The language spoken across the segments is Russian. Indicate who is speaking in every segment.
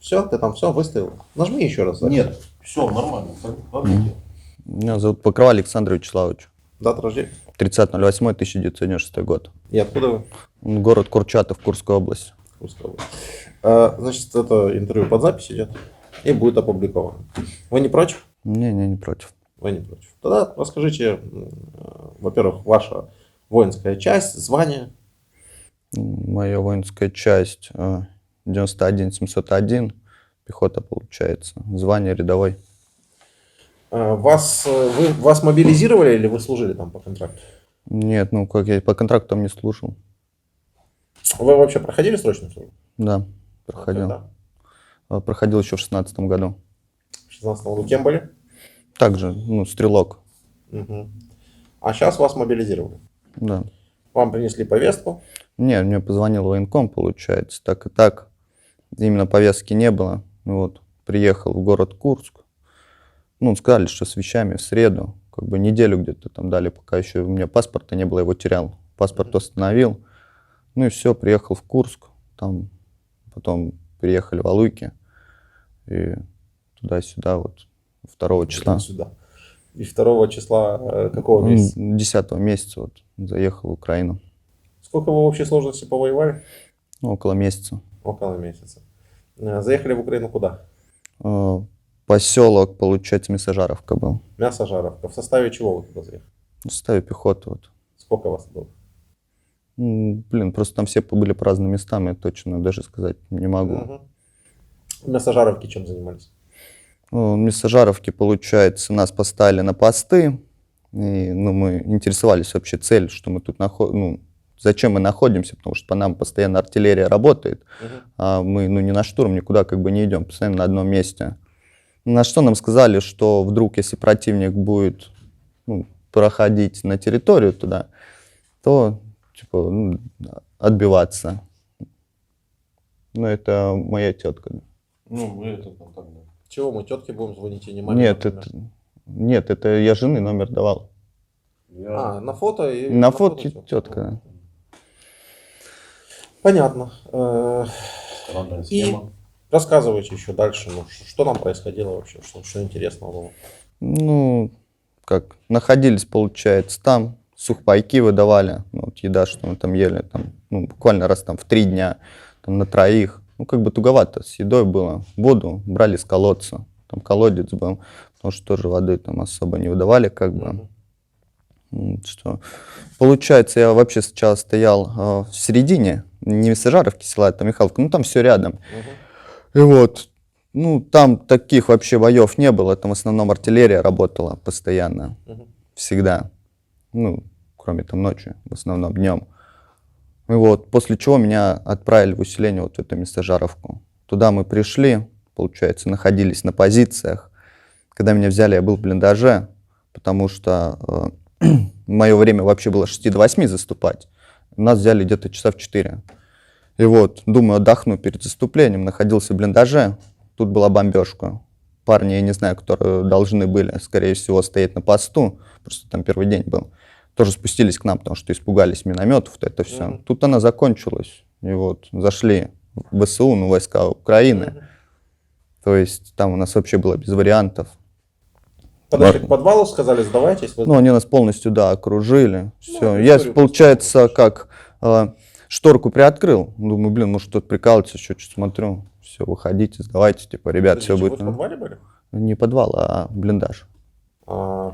Speaker 1: Все, ты там все выставил. Нажми еще раз.
Speaker 2: Нет, все нормально.
Speaker 3: Меня зовут Покрова Александр Вячеславович.
Speaker 1: Дата рождения.
Speaker 3: 30.08.1996 год.
Speaker 1: И откуда вы?
Speaker 3: Город Курчатов, Курская область.
Speaker 1: Курская область. Значит, это интервью под запись идет и будет опубликовано. Вы не против?
Speaker 3: Не против.
Speaker 1: Вы не против. Тогда расскажите, во-первых, ваша воинская часть, звание.
Speaker 3: Моя воинская часть 91-701, пехота получается, звание рядовой.
Speaker 1: Вас мобилизировали или вы служили там по контракту?
Speaker 3: Нет, как я по контракту там не служил.
Speaker 1: Вы вообще проходили срочную службу?
Speaker 3: Да, проходил.
Speaker 1: Когда?
Speaker 3: Проходил еще в 16 году.
Speaker 1: В 16 году кем были?
Speaker 3: Также, стрелок.
Speaker 1: Угу. А сейчас вас мобилизировали?
Speaker 3: Да.
Speaker 1: Вам принесли повестку?
Speaker 3: Нет, мне позвонил военком, получается, так и так. Именно повестки не было. Приехал в город Курск. Сказали, что с вещами в среду. Неделю где-то там дали, пока еще у меня паспорта не было, я его терял. Паспорт установил. И все, приехал в Курск. Там потом переехали в Алуйки. И туда-сюда, 2 числа.
Speaker 1: Сюда. И 2 числа какого месяца?
Speaker 3: 10 месяца заехал в Украину.
Speaker 1: Сколько вы в общей сложности повоевали?
Speaker 3: Около месяца.
Speaker 1: Около месяца. Заехали в Украину куда?
Speaker 3: Поселок, получается, Мясожаровка был.
Speaker 1: Мясожаровка. В составе чего вы туда заехали?
Speaker 3: В составе пехоты.
Speaker 1: Сколько вас было?
Speaker 3: Просто там все были по разным местам, я точно даже сказать не могу.
Speaker 1: Угу. В Мясожаровке чем занимались?
Speaker 3: В Мясожаровке, получается, нас поставили на посты. И, мы интересовались вообще целью, что мы тут зачем мы находимся, потому что по нам постоянно артиллерия работает, а мы ни на штурм, никуда не идем, постоянно на одном месте. На что нам сказали, что вдруг, если противник будет проходить на территорию туда, то отбиваться. Это моя тетка.
Speaker 2: Мы это там тогда.
Speaker 1: Чего мы тетке будем звонить и не маме?
Speaker 3: Нет, это я жены номер давал.
Speaker 1: На фото?
Speaker 3: На фото тетка.
Speaker 1: Понятно.
Speaker 2: Странная
Speaker 1: И
Speaker 2: схема.
Speaker 1: рассказывайте еще дальше, что там происходило вообще, что интересного было.
Speaker 3: Находились, получается, там, сухпайки выдавали, еда, что мы там ели, буквально раз в 3 дня, на троих. Туговато с едой было. Воду брали с колодца, там колодец был, потому что тоже воды там особо не выдавали, Что? Получается, я вообще сначала стоял в середине, не Мясожаровки села, это Михайловка, там все рядом. И там таких вообще боев не было, там в основном артиллерия работала постоянно, всегда. Кроме ночи, в основном днем. И после чего меня отправили в усиление в эту Мясожаровку. Туда мы пришли, получается, находились на позициях. Когда меня взяли, я был в блиндаже, потому что мое время вообще было с 6 до 8 заступать. Нас взяли где-то часа в 4. И думаю, отдохну перед заступлением, находился в блиндаже. Тут была бомбежка. Парни, я не знаю, которые должны были, скорее всего, стоять на посту, просто там первый день был, тоже спустились к нам, потому что испугались минометов, это все. Тут она закончилась. И зашли в ВСУ, войска Украины. То есть там у нас вообще было без вариантов.
Speaker 1: Подошли к подвалу, сказали, сдавайтесь.
Speaker 3: Они нас полностью, окружили. Все. Я, получается, шторку приоткрыл. Думаю, может, кто-то прикалывается, что смотрю. Все, выходите, сдавайте, ребят, все будет.
Speaker 1: Вы в подвале были?
Speaker 3: Не подвал, а блиндаж.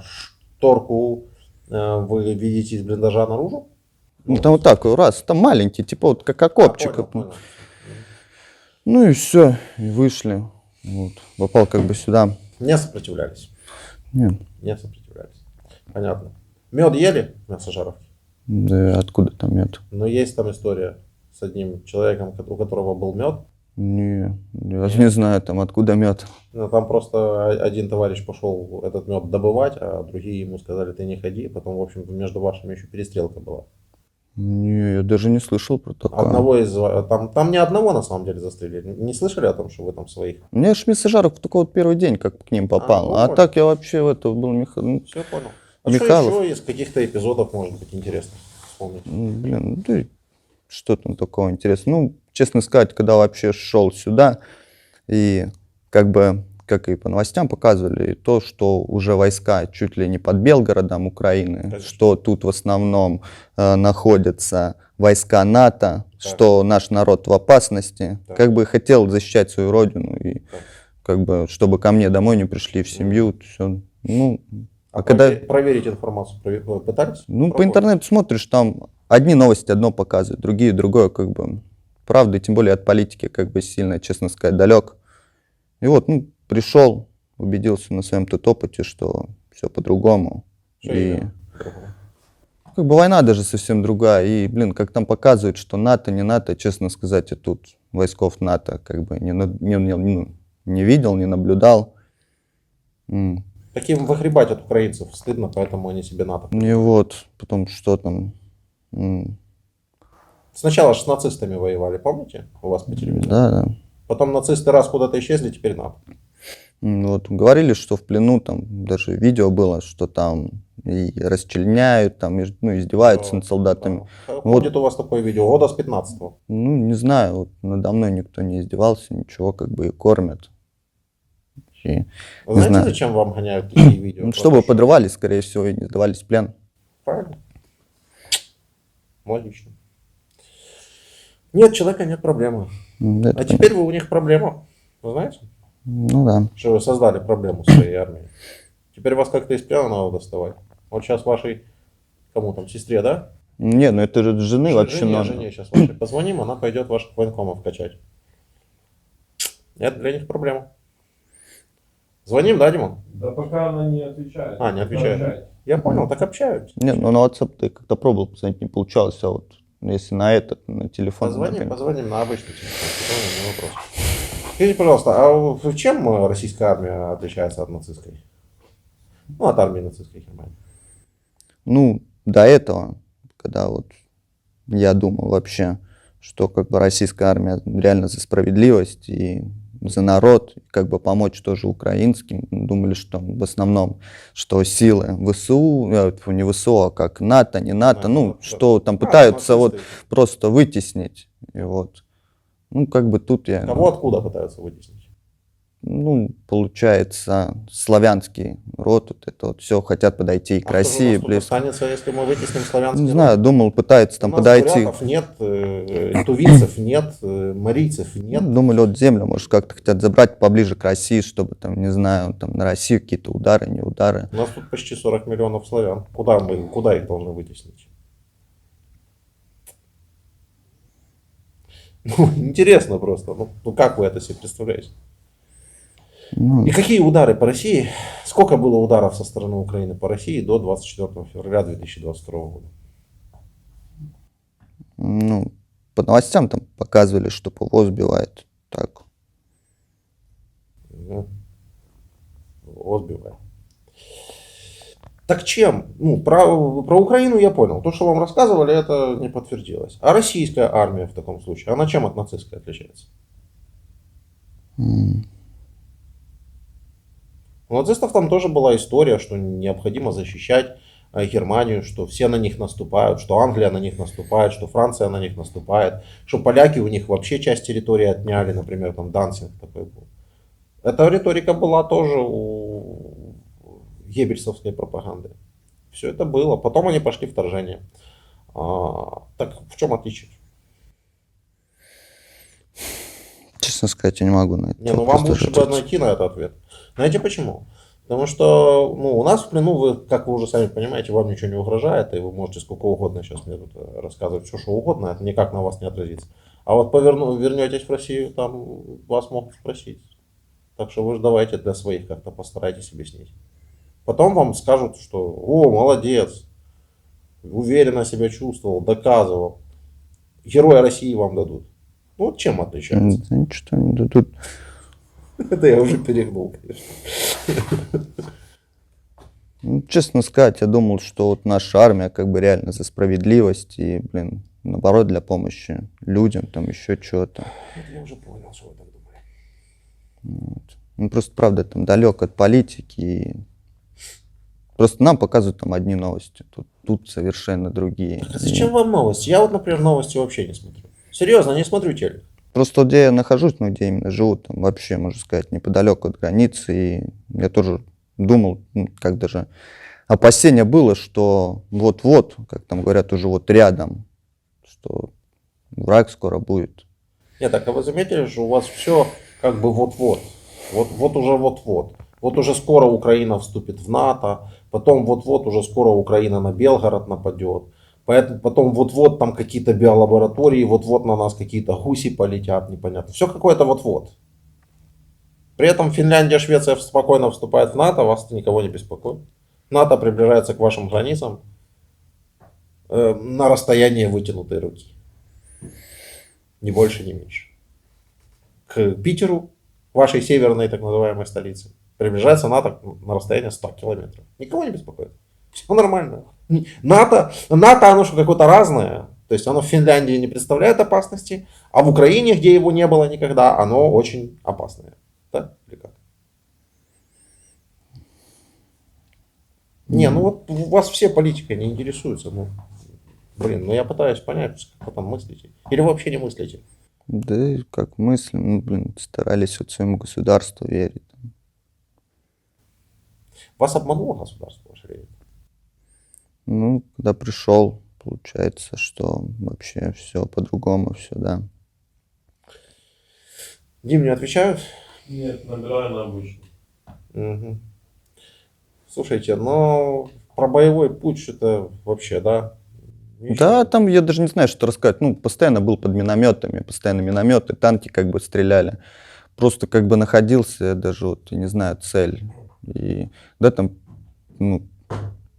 Speaker 1: Шторку вы видите из блиндажа наружу?
Speaker 3: Там там маленький, как окопчик.
Speaker 1: Понял.
Speaker 3: И все, и вышли. Попал сюда.
Speaker 1: Не сопротивлялись?
Speaker 3: Нет.
Speaker 1: Не сопротивлялись. Понятно. Мед ели в Мясожаровке?
Speaker 3: Да откуда там мед?
Speaker 1: Есть там история с одним человеком, у которого был мед.
Speaker 3: Я не знаю, там откуда мед.
Speaker 1: Там просто один товарищ пошел этот мед добывать, а другие ему сказали, ты не ходи. Потом, в общем, между вашими еще перестрелка была.
Speaker 3: Я даже не слышал про такое.
Speaker 1: Там не одного на самом деле застрелили. Не слышали о том, что вы там своих?
Speaker 3: Я ж Мясожаров только первый день как к ним попал. А так я вообще был
Speaker 1: Все понял.
Speaker 3: Михайлов.
Speaker 1: Что еще из каких-то эпизодов может быть интересно вспомнить?
Speaker 3: Что там такого интересного? Честно сказать, когда вообще шел сюда, И как бы, как и по новостям показывали, и то, что уже войска чуть ли не под Белгородом Украины,
Speaker 1: Конечно.
Speaker 3: что тут в основном находятся войска НАТО, что наш народ в опасности.
Speaker 1: Так.
Speaker 3: Как бы хотел защищать свою родину, и
Speaker 1: Так.
Speaker 3: как бы, чтобы ко мне домой не пришли в семью, все. Ну,
Speaker 1: А
Speaker 3: когда...
Speaker 1: проверить информацию пытались?
Speaker 3: Ну, по
Speaker 1: Пробовали?
Speaker 3: интернету смотришь, там одни новости одно показывают, другие другое, как бы. Правда, и тем более от политики, как бы сильно, честно сказать, далек. И вот, ну, пришел, убедился на своем тут опыте, что все по-другому.
Speaker 1: Что
Speaker 3: И
Speaker 1: именно? По-другому?
Speaker 3: как бы война даже совсем другая. И, блин, как там показывают, что НАТО, не НАТО, честно сказать, я тут войсков НАТО как бы не видел, не наблюдал.
Speaker 1: Таким выгребать от украинцев стыдно, поэтому они себе НАТО.
Speaker 3: И вот, потом что там...
Speaker 1: Сначала же с нацистами воевали, помните? У вас по телевизору.
Speaker 3: Да, да.
Speaker 1: Потом нацисты раз куда-то исчезли, теперь НАТО.
Speaker 3: Вот, говорили, что в плену, там даже видео было, что там и расчленяют, там, ну, издеваются над солдатами.
Speaker 1: Да. Ходит у вас такое видео, года с 15-го.
Speaker 3: Ну, не знаю, вот надо мной никто не издевался, ничего, как бы и кормят. И,
Speaker 1: Знаете,
Speaker 3: знаю.
Speaker 1: зачем вам гоняют такие видео?
Speaker 3: ну, чтобы подрывались, скорее всего, и не сдавались в плен.
Speaker 1: Правильно. Логично. Нет человека, нет проблемы.
Speaker 3: Это
Speaker 1: А
Speaker 3: понятно.
Speaker 1: теперь вы у них проблема. Вы знаете?
Speaker 3: Ну да.
Speaker 1: Что вы создали проблему своей армии. Теперь вас как-то из плена надо доставать. Вот сейчас вашей, кому там, сестре, да?
Speaker 3: Не, ну это же жены вообще
Speaker 1: жене,
Speaker 3: надо.
Speaker 1: жене сейчас вашей позвоним, она пойдет ваших военкомов качать. Это для них проблема. Звоним, да, Димон?
Speaker 2: Да пока она не отвечает.
Speaker 1: А, не отвечает. Я понял, так общаются.
Speaker 3: Не, ну на WhatsApp ты как-то пробовал позвонить, не получалось, а вот если на этот, на телефон...
Speaker 1: Позвоним на обычный телефон. Позвоним, не вопрос. Скажите, пожалуйста, а в чем российская армия отличается от нацистской? Ну, от армии нацистской Германии.
Speaker 3: Ну, до этого, когда вот я думал вообще, что как бы российская армия реально за справедливость и за народ, и как бы помочь тоже украинским, думали, что в основном, что силы ВСУ, не ВСУ, а как НАТО, не НАТО, ну,
Speaker 1: да.
Speaker 3: что там пытаются вот
Speaker 1: нацисты.
Speaker 3: просто вытеснить, и вот. Ну, как бы тут я...
Speaker 1: Кого откуда пытаются вытеснить?
Speaker 3: Ну, получается, славянский род, вот это вот все хотят подойти и к
Speaker 1: А кто же у
Speaker 3: России
Speaker 1: нас тут
Speaker 3: близко.
Speaker 1: останется, если мы вытесним славянский
Speaker 3: Не
Speaker 1: род?
Speaker 3: знаю, думал, пытаются там
Speaker 1: У нас
Speaker 3: подойти.
Speaker 1: бурятов нет, тувинцев нет, марийцев нет.
Speaker 3: Ну, думали, вот землю, может, как-то хотят забрать поближе к России, чтобы там, не знаю, там на Россию какие-то удары, не удары.
Speaker 1: У нас тут почти 40 миллионов славян. Куда их должны вытеснить? Ну, интересно просто. Ну как вы это себе представляете?
Speaker 3: Ну,
Speaker 1: И какие удары по России? Сколько было ударов со стороны Украины по России до 24 февраля 2022 года?
Speaker 3: ну, по новостям там показывали, что ПВО сбивает. Так.
Speaker 1: Сбивает. Так чем? Ну, про Украину я понял. То, что вам рассказывали, это не подтвердилось. А российская армия в таком случае, она чем от нацистской отличается? У нацистов там тоже была история, что необходимо защищать Германию, что все на них наступают, что Англия на них наступает, что Франция на них наступает, что поляки у них вообще часть территории отняли, например, там Дансинг такой был. Эта риторика была тоже у геббельсовской пропаганды. Все это было. Потом они пошли в вторжение. Так в чем отличие?
Speaker 3: Честно сказать, я не могу на это.
Speaker 1: Не, ну вам лучше бы найти на это ответ. Знаете почему? Потому что у нас в плену, вы, как вы уже сами понимаете, вам ничего не угрожает, и вы можете сколько угодно сейчас мне тут рассказывать все, что угодно, это никак на вас не отразится. А вот вернетесь в Россию, там вас могут спросить. Так что вы же давайте для своих как-то постарайтесь объяснить. Потом вам скажут, что о, молодец, уверенно себя чувствовал, доказывал. Героя России вам дадут. Ну вот чем отличается?
Speaker 3: Да ничего не дадут.
Speaker 1: Это я уже перегнул, конечно.
Speaker 3: Ну, честно сказать, я думал, что вот наша армия как бы реально за справедливость и, блин, наоборот, для помощи людям, там еще что-то.
Speaker 1: Это я уже понял, что вы так думали.
Speaker 3: Вот. Ну, просто, правда, там далек от политики. И... Просто нам показывают там одни новости, тут совершенно другие.
Speaker 1: Так а зачем вам новости? Я вот, например, новости вообще не смотрю. Серьезно, не смотрю телек.
Speaker 3: Просто где я нахожусь, ну, где именно живу, там вообще, можно сказать, неподалеку от границы. И я тоже думал, ну, как даже опасение было, что вот-вот, как там говорят, уже вот рядом, что враг скоро будет.
Speaker 1: Нет, так а вы заметили, что у вас все как бы вот-вот. Вот уже вот-вот. Вот уже скоро Украина вступит в НАТО, потом вот-вот уже скоро Украина на Белгород нападет. Поэтому потом вот-вот там какие-то биолаборатории, вот-вот на нас какие-то гуси полетят, непонятно. Все какое-то вот-вот. При этом Финляндия, Швеция спокойно вступает в НАТО, вас это никого не беспокоит. НАТО приближается к вашим границам на расстояние вытянутой руки. Ни больше, ни меньше. К Питеру, вашей северной так называемой столице, приближается НАТО на расстояние 100 километров. Никого не беспокоит. Все нормально. НАТО, оно что какое-то разное. То есть оно в Финляндии не представляет опасности, а в Украине, где его не было никогда, оно очень опасное. Да? Или как? Не, ну вот у вас все политикой не интересуются. Ну, блин, ну я пытаюсь понять, как вы там мыслите. Или вы вообще не мыслите.
Speaker 3: Да и как мыслим, ну, блин, старались вот своему государству верить.
Speaker 1: Вас обмануло государство, ваше время?
Speaker 3: Ну, когда пришел, получается, что вообще все по-другому, все, да.
Speaker 1: Дим, не отвечают?
Speaker 2: Нет, набираю на обычный.
Speaker 1: Мгм. Слушайте, но про боевой путь что-то вообще, да?
Speaker 3: Да, там я даже не знаю, что рассказать. Ну, постоянно был под минометами, постоянно минометы, танки как бы стреляли. Просто как бы находился даже, вот, я не знаю, цель. И да, там, ну,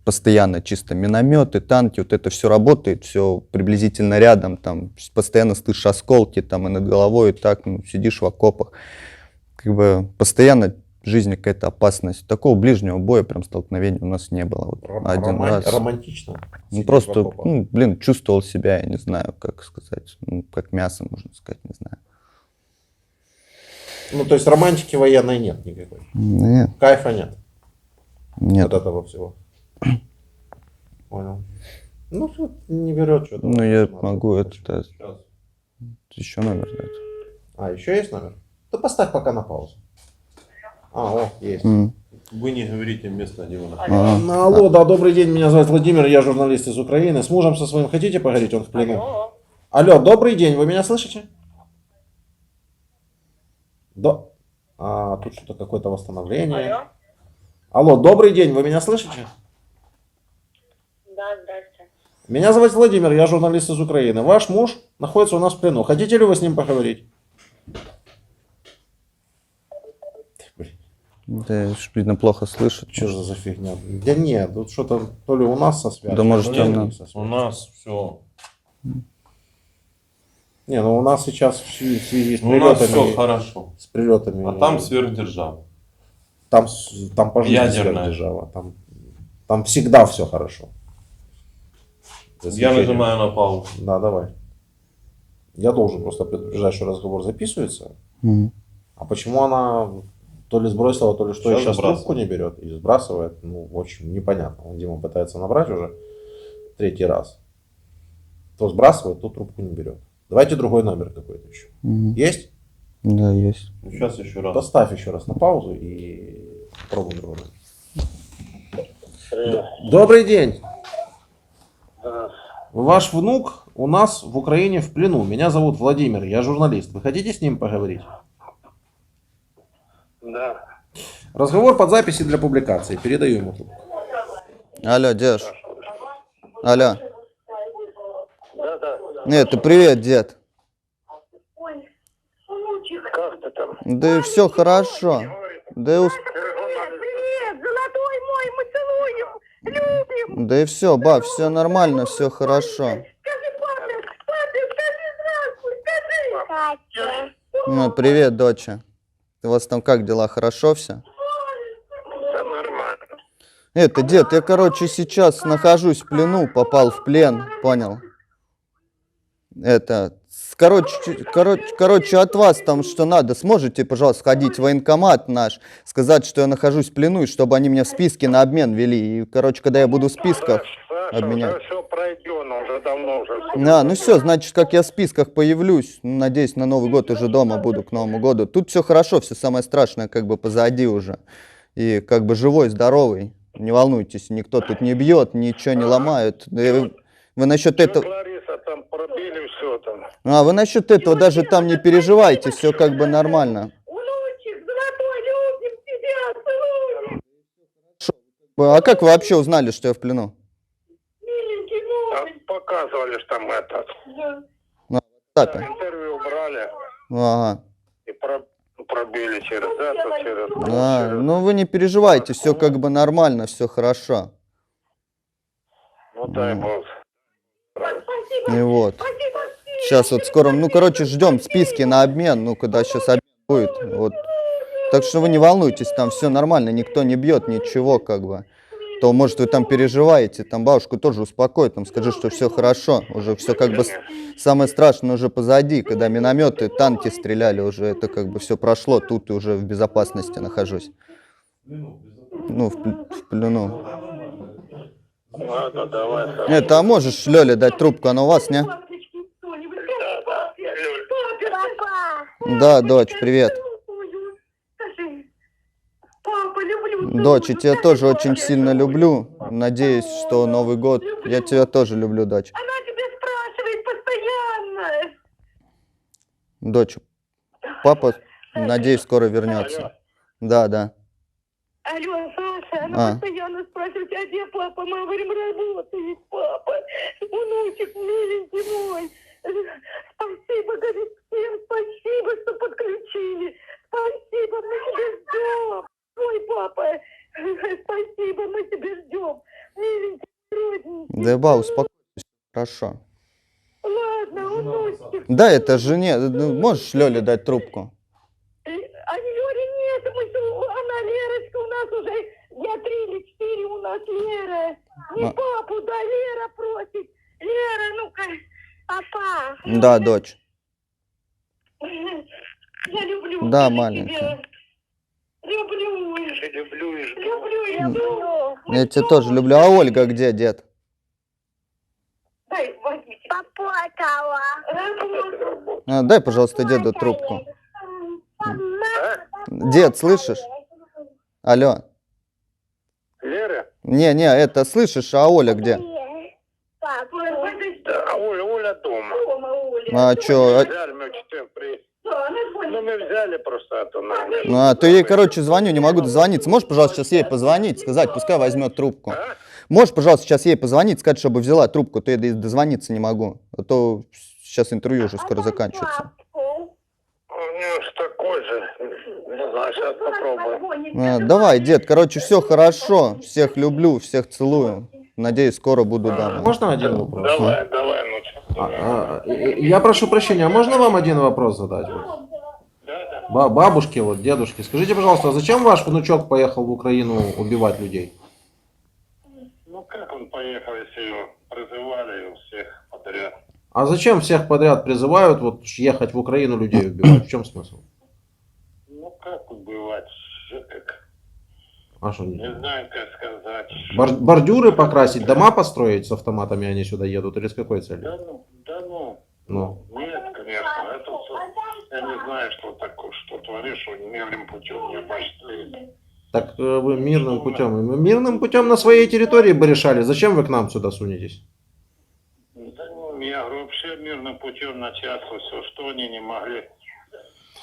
Speaker 3: постоянно чисто минометы, танки, вот это все работает, все приблизительно рядом, там постоянно слышишь осколки, там и над головой, и так, ну, сидишь в окопах. Как бы постоянно в жизни какая-то опасность. Такого ближнего боя, прям столкновения у нас не было. Вот один раз.
Speaker 1: Романтично.
Speaker 3: Ну,
Speaker 1: сидеть в
Speaker 3: просто,
Speaker 1: окопах.
Speaker 3: ну, блин, чувствовал себя, я не знаю, как сказать, ну, как мясо, можно сказать, не знаю.
Speaker 1: Ну, то есть романтики военной нет никакой.
Speaker 3: Нет,
Speaker 1: Кайфа нет
Speaker 3: нет.
Speaker 1: от этого всего. Понял. Ну, тут не берет что-то.
Speaker 3: Ну, я
Speaker 1: Надо
Speaker 3: могу
Speaker 1: очень.
Speaker 3: это,
Speaker 2: Сейчас.
Speaker 3: еще номер дать.
Speaker 1: А, еще есть номер? Да поставь пока на паузу. А, о, есть.
Speaker 2: Вы не говорите место, где вы находитесь.
Speaker 3: Ага.
Speaker 1: Ну, алло, да, добрый день, меня зовут Владимир, я журналист из Украины. С мужем со своим хотите поговорить, он в плену? Алло, добрый день, вы меня слышите? Да. А, тут что-то какое-то восстановление. Алло, добрый день, вы меня слышите?
Speaker 4: Да, здрасте.
Speaker 1: Меня зовут Владимир, я журналист из Украины. Ваш муж находится у нас в плену. Хотите ли вы с ним поговорить?
Speaker 3: Да, видно, плохо слышит.
Speaker 1: Что же за фигня? Да нет, тут что-то то ли у нас со связью.
Speaker 3: Да, может,
Speaker 1: то ли
Speaker 3: она-
Speaker 1: у них со
Speaker 2: У
Speaker 1: связью.
Speaker 2: нас все.
Speaker 1: Не, ну у нас сейчас в связи с
Speaker 2: У нас все
Speaker 1: прилетами,
Speaker 2: хорошо.
Speaker 1: с прилетами.
Speaker 2: А там сверхдержава.
Speaker 1: Там по жизни
Speaker 2: Ядерная.
Speaker 1: сверхдержава. Там всегда все хорошо. За
Speaker 2: Я
Speaker 1: исключением-
Speaker 2: нажимаю на паузу.
Speaker 1: Да, давай. Я должен просто предупреждать, что разговор записывается.
Speaker 3: Мгм.
Speaker 1: А почему она то ли сбросила, то ли что,
Speaker 2: Сейчас
Speaker 1: сейчас
Speaker 2: сбрасывает.
Speaker 1: трубку не берет и сбрасывает? Ну, в общем, непонятно. Дима пытается набрать уже третий раз. То сбрасывает, то трубку не берет. Давайте другой номер какой-то еще.
Speaker 3: Мгм.
Speaker 1: Есть?
Speaker 3: Да, есть.
Speaker 2: Ну, сейчас еще раз.
Speaker 1: Поставь еще раз на паузу и пробуем другой номер. Добрый день. Ваш внук у нас в Украине в плену. Меня зовут Владимир, я журналист. Вы хотите с ним поговорить?
Speaker 4: Да.
Speaker 1: Разговор под записи для публикации. Передаю ему трубку.
Speaker 3: Алло, дедуш. Алло.
Speaker 4: Да.
Speaker 3: Нет, ты привет, дед.
Speaker 4: Ой, внучек. Как ты там?
Speaker 3: Да и все хорошо. Да и,
Speaker 4: Привет, золотой мой, мы целуем, любим.
Speaker 3: да и все, баб, все нормально, все хорошо.
Speaker 4: Скажи, папе, скажи здравствуй, скажи.
Speaker 3: Ну, привет, доча. У вас там как дела, хорошо все?
Speaker 4: Да нормально.
Speaker 3: Это, дед, я, короче, сейчас нахожусь в плену, попал в плен, понял? Это, короче, от вас там что надо, сможете, пожалуйста, сходить в военкомат наш, сказать, что я нахожусь в плену, и чтобы они меня в списке на обмен вели. И, короче, когда я буду в списках,
Speaker 4: Саша,
Speaker 3: обменять.
Speaker 4: уже все пройдено, уже уже давно уже.
Speaker 3: Ну все, значит, как я в списках появлюсь, надеюсь, на Новый год уже дома буду к Новому году. Тут все хорошо, все самое страшное как бы позади уже. И как бы живой, здоровый, не волнуйтесь, никто тут не бьет, ничего не ломают. Да и вы насчет этого...
Speaker 4: Лариса, там пробили все там.
Speaker 3: Вы насчет этого даже там не переживайте, все как бы нормально.
Speaker 4: Внучек, золотой, любим тебя, целуем.
Speaker 3: А как вы вообще узнали, что я в плену?
Speaker 4: Миленький мой. Показывали, что там этот.
Speaker 3: Так.
Speaker 4: Интервью брали
Speaker 3: Ага.
Speaker 4: и пробили через это, через...
Speaker 3: Ну вы не переживайте, все как бы нормально, все хорошо.
Speaker 4: Ну дай бог.
Speaker 3: И вот. Сейчас вот скоро, ну короче, ждем списки на обмен, ну когда сейчас обмен будет. Вот. Так что вы не волнуйтесь, там все нормально, никто не бьет, ничего как бы. То может вы там переживаете, там бабушку тоже успокоит, там скажи, что все хорошо, уже все как бы самое страшное уже позади, когда минометы, танки стреляли, уже это как бы все прошло, тут уже в безопасности нахожусь. Ну, в плену.
Speaker 4: Ладно, давай.
Speaker 3: Это, а можешь Лёле дать трубку, она у вас, не? Да, дочь, привет.
Speaker 4: Папа, люблю.
Speaker 3: Дочь, я тебя тоже очень сильно люблю. Надеюсь, что Новый год. Я тебя тоже люблю, дочь.
Speaker 4: Она тебя спрашивает постоянно.
Speaker 3: Дочь, папа, надеюсь, скоро вернется. Да, да.
Speaker 4: Алло, Саша, она постоянно спрашивает, а где папа? Мы говорим, работает папа. Внучек, миленький мой. Спасибо, говорит, всем спасибо, что подключили. Спасибо, мы тебя ждем. Ой, папа, спасибо, мы тебя ждем. Миленький, родненький.
Speaker 3: Да, ба, успокойся, хорошо.
Speaker 4: Ладно, внучек.
Speaker 3: Да, это жене. Ну, можешь Лёле дать трубку?
Speaker 4: А Лёри нет, она Лерочка у нас уже, я 3 или 4 у нас Лера. Не папу, да, Лера просит. Лера, ну-ка, папа.
Speaker 3: Да, дочь.
Speaker 4: Я люблю
Speaker 3: Да,
Speaker 4: тебя.
Speaker 3: маленькая.
Speaker 4: Люблю. Люблю и жду. Люблю и жду.
Speaker 3: Я тебя тоже люблю. А Ольга где, дед?
Speaker 4: Дай, возьмите. Поплакала.
Speaker 3: Дай, пожалуйста, деду трубку. Дед, слышишь? Алло.
Speaker 4: Лера?
Speaker 3: Не, это слышишь, а Оля где?
Speaker 4: А Оля дома.
Speaker 3: А чё?
Speaker 4: Взяли, мы читаем приезд. Ну, мы взяли просто эту.
Speaker 3: То ей, короче, звоню, не могу дозвониться. Можешь, пожалуйста, сейчас ей позвонить, сказать, пускай возьмет трубку. Можешь, пожалуйста, сейчас ей позвонить, сказать, чтобы взяла трубку, то я дозвониться не могу. А то сейчас интервью уже скоро заканчивается.
Speaker 4: У него ж такой же. Не знаю, сейчас попробуем.
Speaker 3: Давай, дед, короче, все хорошо. Всех люблю, всех целую. Надеюсь, скоро буду дома.
Speaker 1: Можно один вопрос?
Speaker 4: Давай, внучек.
Speaker 1: Я прошу прощения, а можно вам один вопрос задать? Вот? Бабушке, вот, дедушке, скажите, пожалуйста, а зачем ваш внучок поехал в Украину убивать людей?
Speaker 4: Ну, как он поехал, если его призывали его всех подряд?
Speaker 1: А зачем всех подряд призывают вот ехать в Украину людей убивать? В чем смысл?
Speaker 4: Ну, как убивать? Как...
Speaker 1: А что,
Speaker 4: Не знаю, как сказать.
Speaker 1: бордюры покрасить, дома построить с автоматами они сюда едут или с какой целью?
Speaker 4: Да ну.
Speaker 1: Ну.
Speaker 4: Нет, конечно, это все. Я не знаю, что такое, что творишь, что мирным путем не башли.
Speaker 1: Так вы мирным путем. Мирным путем на своей территории бы решали. Зачем вы к нам сюда сунетесь?
Speaker 4: Да ну, я говорю, вообще мирным путем начаться все, что они не могли.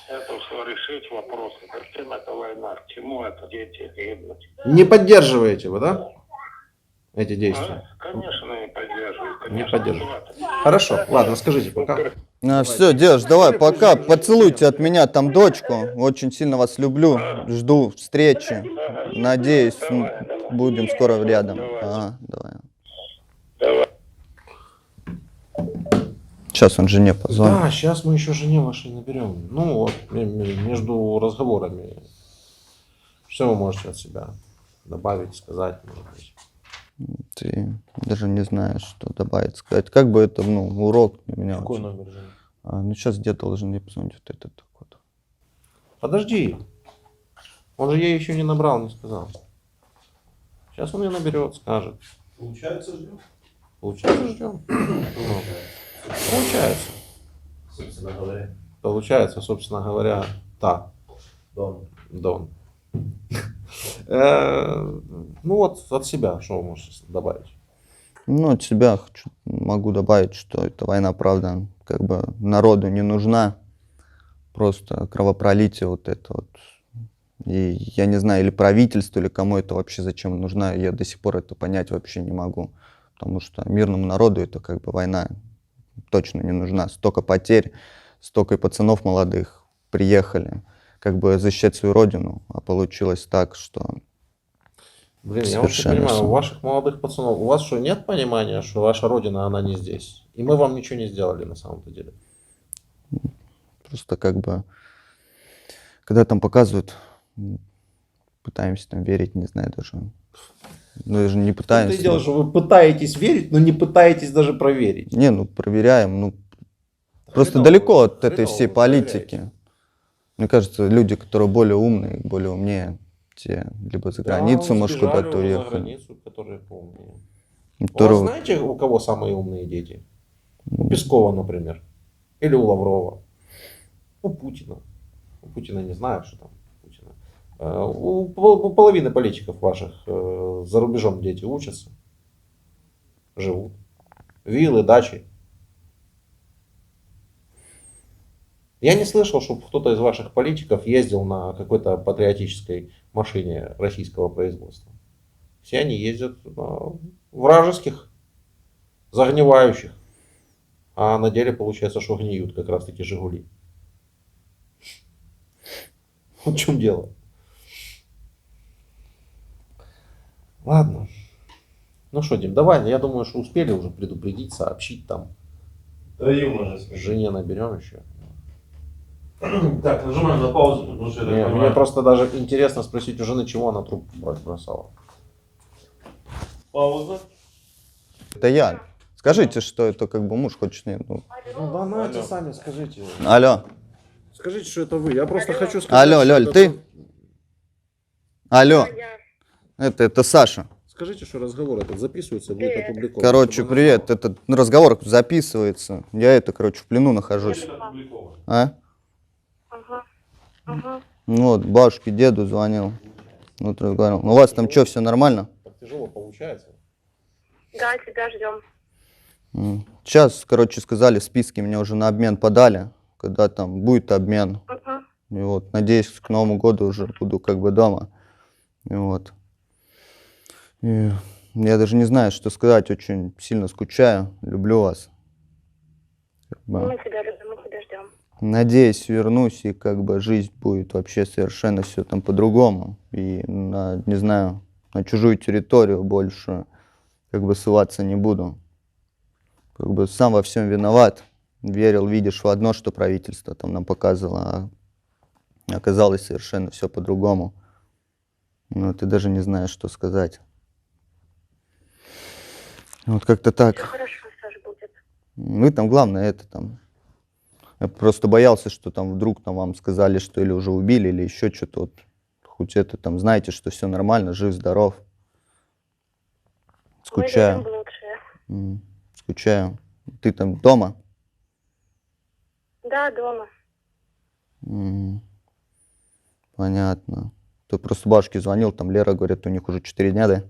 Speaker 4: Это все решить вопросы. Зачем эта война? К чему это дети гибнут?
Speaker 1: Не поддерживаете вы, да? Эти действия?
Speaker 4: Конечно, не поддерживаю.
Speaker 1: Не
Speaker 4: Конечно,
Speaker 1: поддерживаю. Хорошо, ладно, скажите пока.
Speaker 3: Все, Дедуш, давай, пока. Поцелуйте от меня там дочку. Очень сильно вас люблю. Жду встречи. Надеюсь, будем скоро рядом. Ага, давай.
Speaker 4: Давай.
Speaker 3: Сейчас он жене позвонит.
Speaker 1: Да, сейчас мы еще жене вашей наберем. Ну вот, между разговорами. Что вы можете от себя добавить, сказать, может быть?
Speaker 3: Ты даже не знаешь, что добавить, сказать. Как бы это, урок для меня.
Speaker 1: Какой
Speaker 3: очень.
Speaker 1: номер жены?
Speaker 3: Сейчас дед должен мне позвонить вот этот код.
Speaker 1: Подожди. Он же ей еще не набрал, не сказал. Сейчас он ее наберет, скажет.
Speaker 2: Получается, ждем.
Speaker 1: Получается, ждем. Получается.
Speaker 2: Собственно говоря.
Speaker 1: Получается, собственно говоря, так. Дон. Ну вот от себя, что вы можете добавить?
Speaker 3: Ну, от себя могу добавить, что эта война, правда, как бы народу не нужна. Просто кровопролитие вот это вот. И я не знаю, или правительству, или кому это вообще зачем нужна, я до сих пор это понять вообще не могу. Потому что мирному народу это как бы война точно не нужна. Столько потерь, столько и пацанов молодых приехали, как бы защищать свою родину, а получилось так, что...
Speaker 1: Блин, я вообще
Speaker 3: Совершенно
Speaker 1: понимаю, у
Speaker 3: сам.
Speaker 1: ваших молодых пацанов, у вас что, нет понимания, что ваша родина, она не здесь? И мы вам ничего не сделали на самом-то деле.
Speaker 3: Просто как бы, когда там показывают, пытаемся там верить, не знаю даже. Ну, даже не
Speaker 1: Это
Speaker 3: пытаемся.
Speaker 1: и дело, что вы пытаетесь верить, но не пытаетесь даже проверить.
Speaker 3: Не, ну проверяем, ну просто
Speaker 1: Хреново
Speaker 3: далеко
Speaker 1: вы-
Speaker 3: от этой
Speaker 1: хреново
Speaker 3: всей
Speaker 1: вы
Speaker 3: политики.
Speaker 1: проверяете.
Speaker 3: Мне кажется, люди, которые более умные, более умнее, те либо за границу,
Speaker 1: Да,
Speaker 3: может,
Speaker 1: сбежали
Speaker 3: куда-то
Speaker 1: уже за
Speaker 3: уехали.
Speaker 1: границу, которые поумнее. У вас
Speaker 3: Которые...
Speaker 1: знаете, у кого самые умные дети? У Пескова, например. Или у Лаврова. У Путина. У Путина не знаю, что там у Путина. У половины политиков ваших за рубежом дети учатся. Живут. Виллы, дачи. Я не слышал, чтобы кто-то из ваших политиков ездил на какой-то патриотической машине российского производства. Все они ездят на вражеских, загнивающих. А на деле получается, что гниют как раз таки Жигули. Вот в чем дело. Ладно. Ну что, Дим, давай, я думаю, что успели уже предупредить, сообщить там.
Speaker 2: Да можно
Speaker 1: Жене наберем еще.
Speaker 2: Так, нажимаем на паузу, потому что я так
Speaker 1: Мне
Speaker 2: понимаю,
Speaker 1: просто даже интересно спросить у жены, чего она трубку бросала.
Speaker 2: пауза.
Speaker 3: Это я. Скажите, что это как бы муж хочет. Нет, ну.
Speaker 1: Ну да, нате, сами скажите.
Speaker 3: Алло.
Speaker 1: Скажите, что это вы. Я просто хочу сказать.
Speaker 3: Алло,
Speaker 1: что
Speaker 3: Лёль,
Speaker 1: это-
Speaker 3: ты? Алло.
Speaker 4: Я.
Speaker 3: Это Саша.
Speaker 1: Скажите, что разговор этот записывается, будет
Speaker 4: Привет.
Speaker 1: опубликован.
Speaker 3: Короче,
Speaker 1: чтобы она
Speaker 3: привет.
Speaker 1: знала.
Speaker 3: Этот разговор записывается. Я короче, в плену нахожусь.
Speaker 2: Это опубликовано.
Speaker 3: А?
Speaker 4: Ага. Ага.
Speaker 3: Ну вот, бабушке, деду звонил. Вот разговаривал. У вас там что, все нормально?
Speaker 1: Так тяжело получается.
Speaker 4: Да, тебя ждем.
Speaker 3: Сейчас, короче, сказали, списки мне уже на обмен подали. Когда там будет обмен.
Speaker 4: Ага.
Speaker 3: И вот, надеюсь, к Новому году уже буду как бы дома. И вот. И я даже не знаю, что сказать. Очень сильно скучаю. Люблю вас. Как бы,
Speaker 4: Мы тебя любим, мы тебя ждем.
Speaker 3: надеюсь, вернусь, и как бы жизнь будет вообще совершенно все там по-другому. И на, не знаю, на чужую территорию больше как бы ссылаться не буду. Как бы сам во всем виноват. Верил, видишь, в одно, что правительство там нам показывало, а оказалось совершенно все по-другому. Ну, ты даже не знаешь, что сказать. Вот как-то
Speaker 4: Все
Speaker 3: так.
Speaker 4: хорошо, Саш, будет.
Speaker 3: Вы там, главное, это там. Я просто боялся, что там вдруг там вам сказали, что или уже убили, или еще что-то. Вот, хоть это там, знаете, что все нормально, жив, здоров.
Speaker 4: Мы любим
Speaker 3: Скучаю.
Speaker 4: лучшее.
Speaker 3: Скучаю. Ты там дома?
Speaker 4: Да, дома.
Speaker 3: Понятно. Ты просто бабушке звонил, там Лера говорит, у них уже 4 дня, да?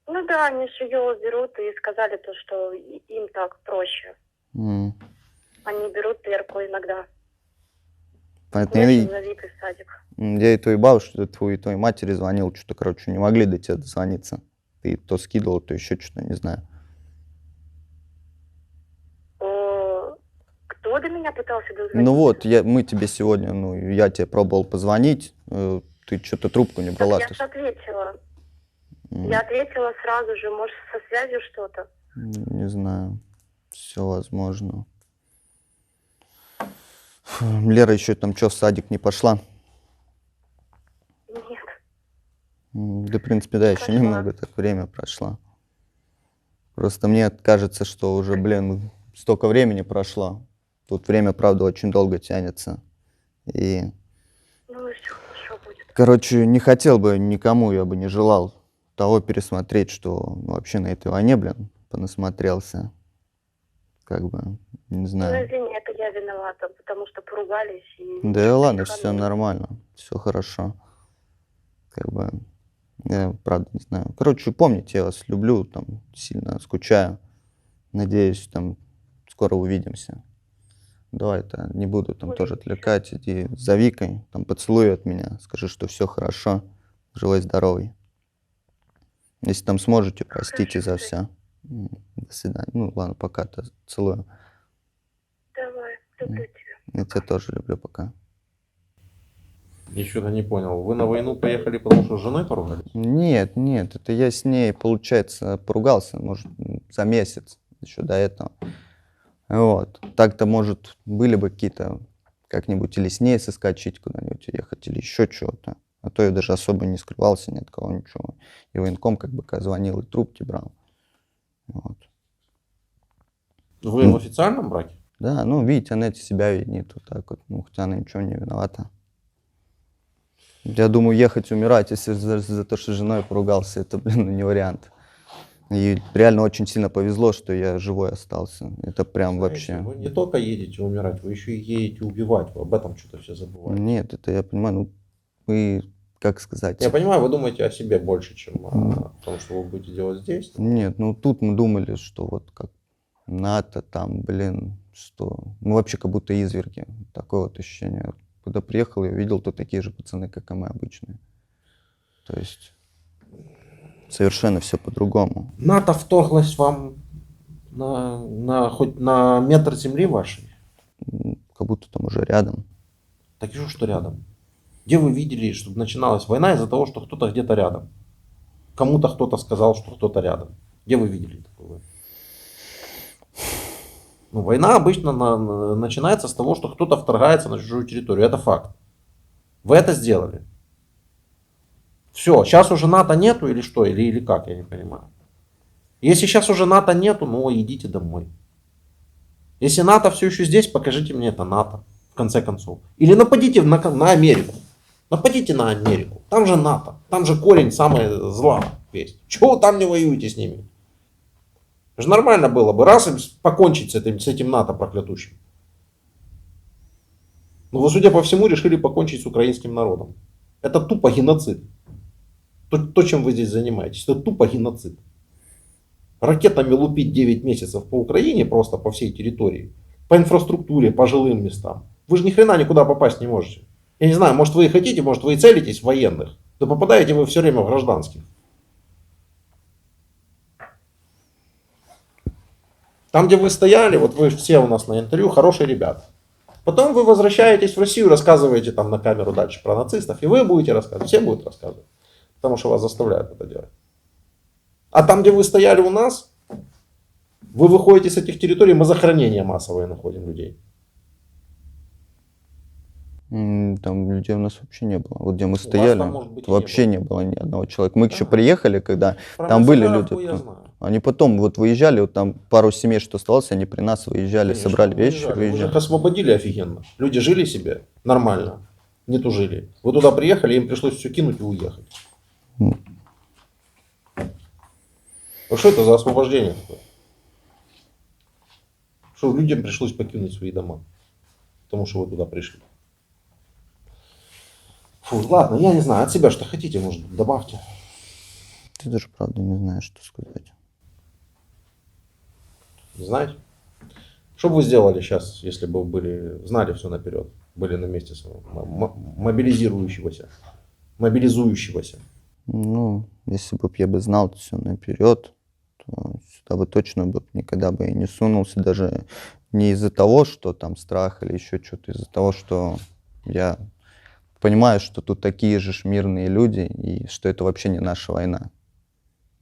Speaker 4: Ну да, они же ее берут и сказали то, что им так проще.
Speaker 3: М.
Speaker 4: Они берут Лерку иногда.
Speaker 3: Понятно.
Speaker 4: Ночью зовут в садик.
Speaker 3: Я и твоей бабушке, и твоей матери звонил, что-то, короче, не могли до тебя дозвониться. Ты то скидывал, то еще что-то, не знаю.
Speaker 4: Кто до меня пытался дозвониться?
Speaker 3: Ну вот, мы тебе сегодня, ну, я тебе пробовал позвонить, ты что-то трубку не
Speaker 4: Так
Speaker 3: брала.
Speaker 4: я же ответила. Я ответила сразу же. Может, со связью что-то?
Speaker 3: Не знаю. Все возможно. Лера еще там что, в садик не пошла?
Speaker 4: Нет.
Speaker 3: Да, в принципе, да, еще
Speaker 4: Пошла.
Speaker 3: немного так время прошло. Просто мне кажется, что уже, блин, столько времени прошло. Тут время, правда, очень долго тянется. И,
Speaker 4: Ну и все хорошо будет.
Speaker 3: короче, не хотел бы никому, я бы не желал того пересмотреть, что ну, вообще на этой войне, блин, понасмотрелся. Как бы, не
Speaker 4: Ну,
Speaker 3: знаю.
Speaker 4: извини, это я виновата, потому что поругались. И
Speaker 3: Да ладно, все
Speaker 4: сэкономили.
Speaker 3: нормально, все хорошо. Как бы, я правда не знаю. Короче, помните, я вас люблю, там, сильно скучаю. Надеюсь, там, скоро увидимся. Давай, это не буду там тоже отвлекать. Иди за Викой, там, поцелуй от меня. Скажи, что все хорошо. Живой, здоровый. Если там сможете, простите за все. До свидания. Ну, ладно, пока-то целую.
Speaker 4: Давай, люблю тебя.
Speaker 3: Я тебя тоже люблю, пока.
Speaker 1: Я что-то не понял. Вы на войну поехали, потому что с женой поругались?
Speaker 3: Нет, нет, это я с ней, получается, поругался, может, за месяц еще до этого. Вот. Так-то, может, были бы какие-то как-нибудь или с ней соскочить куда-нибудь уехать, или еще чего-то. А то я даже особо не скрывался ни от кого, ничего. И военком как бы когда звонил, и трубки брал. Вот.
Speaker 1: Вы в официальном браке?
Speaker 3: Да, ну, видите, она себя винит вот так вот, ну, хотя она ничего не виновата. Я думаю, ехать умирать, если за то, что с женой поругался, это, блин, ну, не вариант. И реально очень сильно повезло, что я живой остался. Это прям
Speaker 1: Знаете,
Speaker 3: вообще...
Speaker 1: вы не только едете умирать, вы еще и едете убивать. Вы об этом что-то все забываете.
Speaker 3: Нет, это я понимаю, ну, вы, как сказать...
Speaker 1: Я понимаю, вы думаете о себе больше, чем о том, что вы будете делать здесь.
Speaker 3: Нет, ну, тут мы думали, что вот как НАТО там, блин, что... Мы вообще как будто изверги. Такое вот ощущение. Куда приехал, я видел, то такие же пацаны, как и мы обычные. То есть совершенно все по-другому.
Speaker 1: НАТО вторглась вам хоть на метр земли вашей?
Speaker 3: Как будто там уже рядом.
Speaker 1: Так и что рядом? Где вы видели, чтобы начиналась война из-за того, что кто-то где-то рядом? Кому-то кто-то сказал, что кто-то рядом. Где вы видели такое? Ну, война обычно начинается с того, что кто-то вторгается на чужую территорию. Это факт. Вы это сделали. Все, сейчас уже НАТО нету или что? Или как, я не понимаю. Если сейчас уже НАТО нету, ну идите домой. Если НАТО все еще здесь, покажите мне это НАТО, в конце концов. Или нападите на Америку. Нападите на Америку. Там же НАТО. Там же корень самого зла весь. Чего вы там не воюете с ними? Это же нормально было бы раз им покончить с этим НАТО проклятущим. Но вы, судя по всему, решили покончить с украинским народом. Это тупо геноцид. То, чем вы здесь занимаетесь, это тупо геноцид. Ракетами лупить 9 месяцев по Украине, просто по всей территории, по инфраструктуре, по жилым местам. Вы же ни хрена никуда попасть не можете. Я не знаю, может вы и хотите, может вы и целитесь в военных, но попадаете вы все время в гражданских. Там, где вы стояли, вот вы все у нас на интервью, хорошие ребята. Потом вы возвращаетесь в Россию, рассказываете там на камеру дальше про нацистов, и вы будете рассказывать, все будут рассказывать, потому что вас заставляют это делать. А там, где вы стояли у нас, вы выходите с этих территорий, мы захоронения массовые находим людей.
Speaker 3: Там людей у нас вообще не было. Вот где мы
Speaker 1: вас
Speaker 3: стояли,
Speaker 1: там, может быть, и
Speaker 3: вообще
Speaker 1: не
Speaker 3: не было ни одного человека. Мы
Speaker 1: Да.
Speaker 3: еще приехали, когда
Speaker 1: Про
Speaker 3: там были
Speaker 1: Мусагаров
Speaker 3: люди.
Speaker 1: я знаю.
Speaker 3: Они потом вот выезжали, вот там пару семей, что осталось, они при нас выезжали,
Speaker 1: Конечно,
Speaker 3: собрали вещи,
Speaker 1: Вы же
Speaker 3: выезжали.
Speaker 1: их освободили офигенно. Люди жили себе нормально, не тужили. Вы туда приехали, им пришлось все кинуть и уехать. А что это за освобождение такое? Что людям пришлось покинуть свои дома, потому что вы туда пришли. Фу, ладно, я не знаю, от себя что хотите, может, добавьте.
Speaker 3: Ты даже правда не знаешь, что сказать.
Speaker 1: Не знаете? Что бы вы сделали сейчас, если бы вы знали все наперед, были на месте мобилизующегося?
Speaker 3: Ну, если бы я бы знал все наперед, то сюда бы точно бы никогда бы и не сунулся, даже не из-за того, что там страх или еще что-то, из-за того, что я понимаю, что тут такие же мирные люди, и что это вообще не наша война.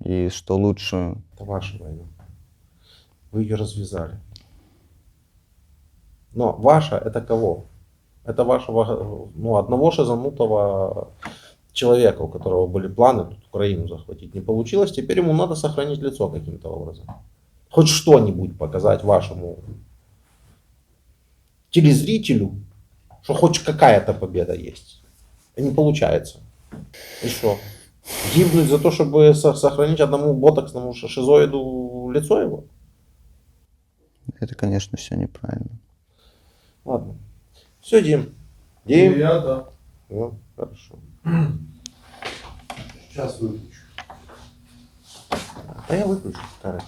Speaker 3: И что лучше...
Speaker 1: Это ваша война. Вы ее развязали. Но ваша это кого? Это вашего, одного шизанутого человека, у которого были планы тут Украину захватить. Не получилось, теперь ему надо сохранить лицо каким-то образом. Хоть что-нибудь показать вашему телезрителю, что хоть какая-то победа есть. И не получается. И что? Гибнуть за то, чтобы сохранить одному ботоксному шизоиду лицо его?
Speaker 3: Это, конечно, все неправильно.
Speaker 1: Ладно. Все, Дим.
Speaker 2: И
Speaker 1: Дим.
Speaker 2: я, да.
Speaker 1: Ну, хорошо.
Speaker 2: Сейчас выключу.
Speaker 1: Да я выключу, стараюсь.